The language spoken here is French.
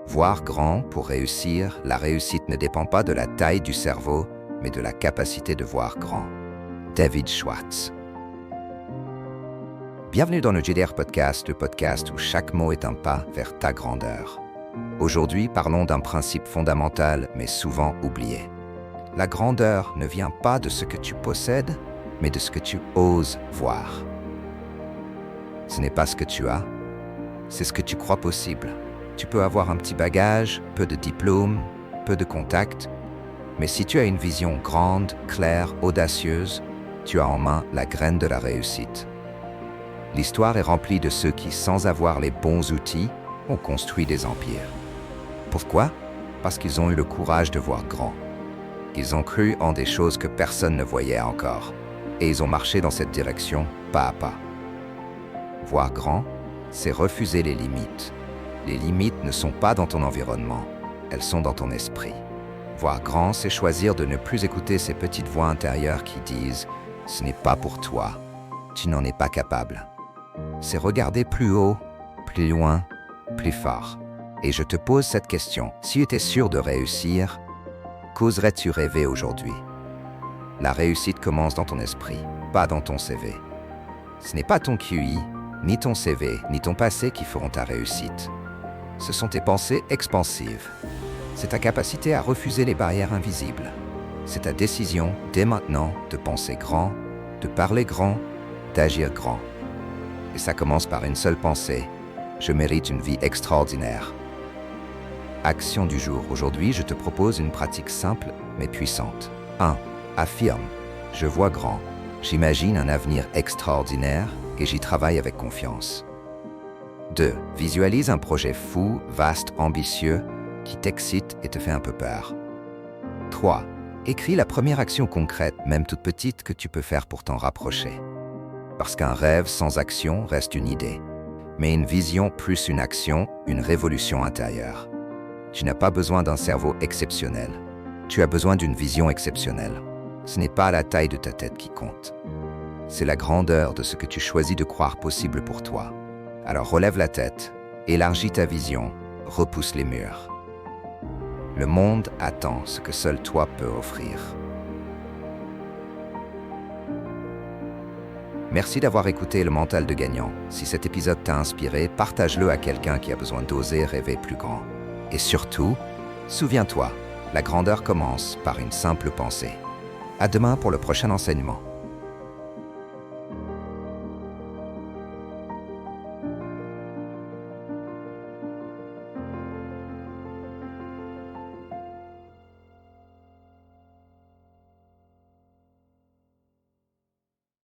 Voir grand pour réussir, la réussite ne dépend pas de la taille du cerveau, mais de la capacité de voir grand. David Schwartz. Bienvenue dans le GDR Podcast, le podcast où chaque mot est un pas vers ta grandeur. Aujourd'hui, parlons d'un principe fondamental, mais souvent oublié. La grandeur ne vient pas de ce que tu possèdes, mais de ce que tu oses voir. Ce n'est pas ce que tu as, c'est ce que tu crois possible. Tu peux avoir un petit bagage, peu de diplômes, peu de contacts, mais si tu as une vision grande, claire, audacieuse, tu as en main la graine de la réussite. L'histoire est remplie de ceux qui, sans avoir les bons outils, ont construit des empires. Pourquoi? Parce qu'ils ont eu le courage de voir grand. Ils ont cru en des choses que personne ne voyait encore, et ils ont marché dans cette direction pas à pas. Voir grand, c'est refuser les limites. Les limites ne sont pas dans ton environnement, elles sont dans ton esprit. Voir grand, c'est choisir de ne plus écouter ces petites voix intérieures qui disent « ce n'est pas pour toi, tu n'en es pas capable ». C'est regarder plus haut, plus loin, plus fort. Et je te pose cette question, si tu étais sûr de réussir, qu'oserais-tu rêver aujourd'hui? La réussite commence dans ton esprit, pas dans ton CV. Ce n'est pas ton QI, ni ton CV, ni ton passé qui feront ta réussite. Ce sont tes pensées expansives. C'est ta capacité à refuser les barrières invisibles. C'est ta décision, dès maintenant, de penser grand, de parler grand, d'agir grand. Et ça commence par une seule pensée. Je mérite une vie extraordinaire. Action du jour. Aujourd'hui, je te propose une pratique simple mais puissante. 1. Affirme. Je vois grand. J'imagine un avenir extraordinaire et j'y travaille avec confiance. 2. Visualise un projet fou, vaste, ambitieux, qui t'excite et te fait un peu peur. 3. Écris la première action concrète, même toute petite, que tu peux faire pour t'en rapprocher. Parce qu'un rêve sans action reste une idée, mais une vision plus une action, une révolution intérieure. Tu n'as pas besoin d'un cerveau exceptionnel. Tu as besoin d'une vision exceptionnelle. Ce n'est pas la taille de ta tête qui compte. C'est la grandeur de ce que tu choisis de croire possible pour toi. Alors relève la tête, élargis ta vision, repousse les murs. Le monde attend ce que seul toi peux offrir. Merci d'avoir écouté Le Mental de Gagnant. Si cet épisode t'a inspiré, partage-le à quelqu'un qui a besoin d'oser rêver plus grand. Et surtout, souviens-toi, la grandeur commence par une simple pensée. À demain pour le prochain enseignement.